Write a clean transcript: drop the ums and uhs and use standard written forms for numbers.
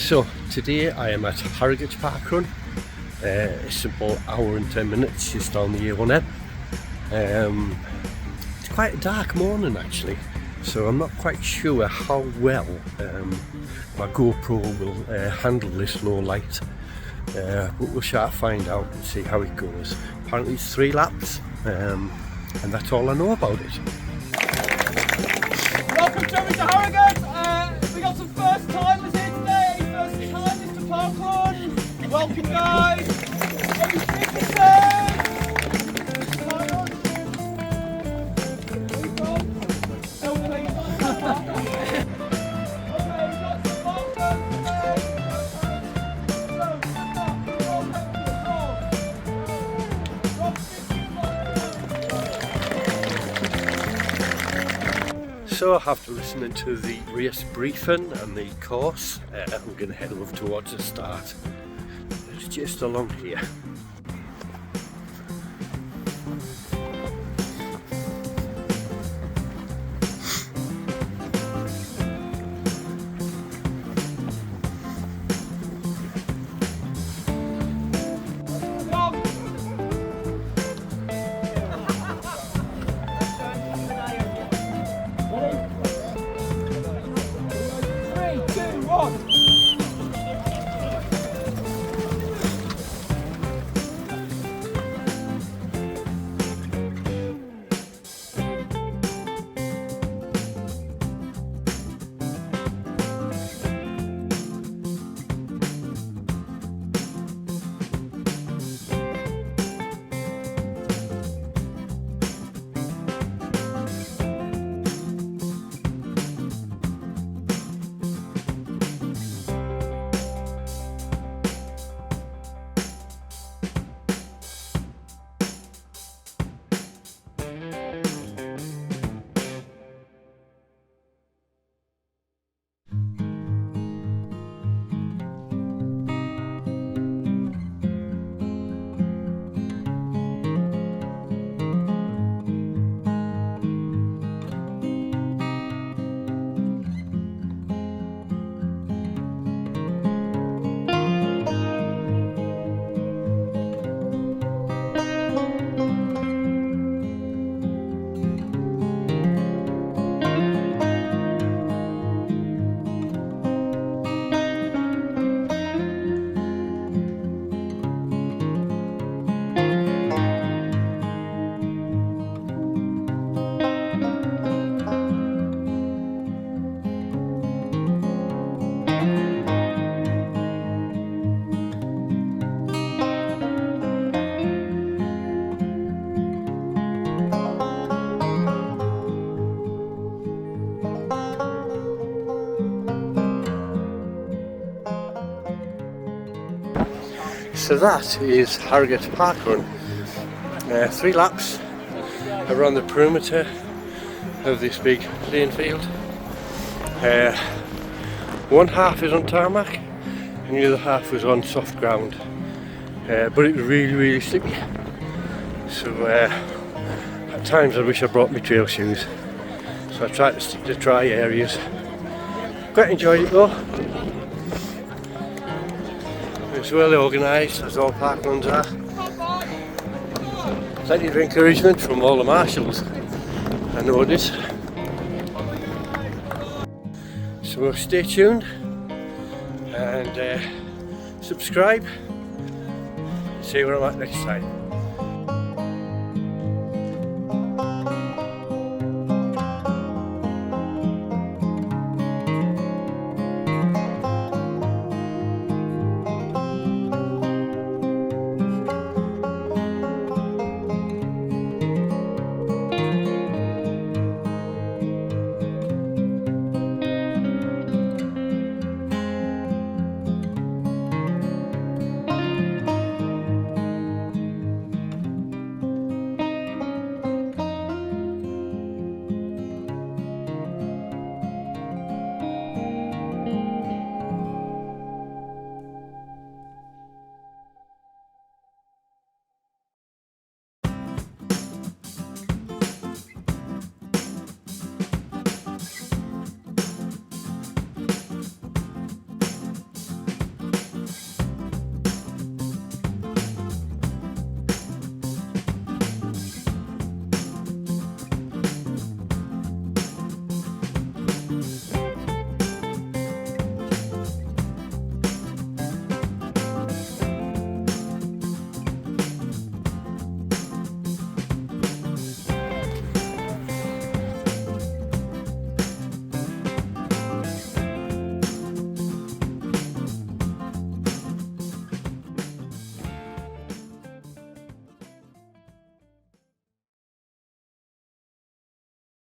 So today I am at Harrogate Park Run. It's about an hour and 10 minutes just down the A1M. It's quite a dark morning actually, so I'm not quite sure how well my GoPro will handle this low light, but we'll try to find out and see how it goes. Apparently it's 3 laps, and that's all I know about it. Welcome to Harrogate. We got some first timers here today. First timers to Park Run. Welcome guys. Any visitors? So after listening to the race briefing and the course, I'm going to head over towards the start. It's just along here. So that is Harrogate Park Run. 3 laps around the perimeter of this big playing field. One half is on tarmac and the other half was on soft ground, but it was really slippy, so at times I wish I brought my trail shoes, so I tried to stick to dry areas. Quite enjoyed it though. It's well organised, as all park runs are. Plenty of encouragement from all the marshals, I noticed. So stay tuned and subscribe. See where I'm at next time.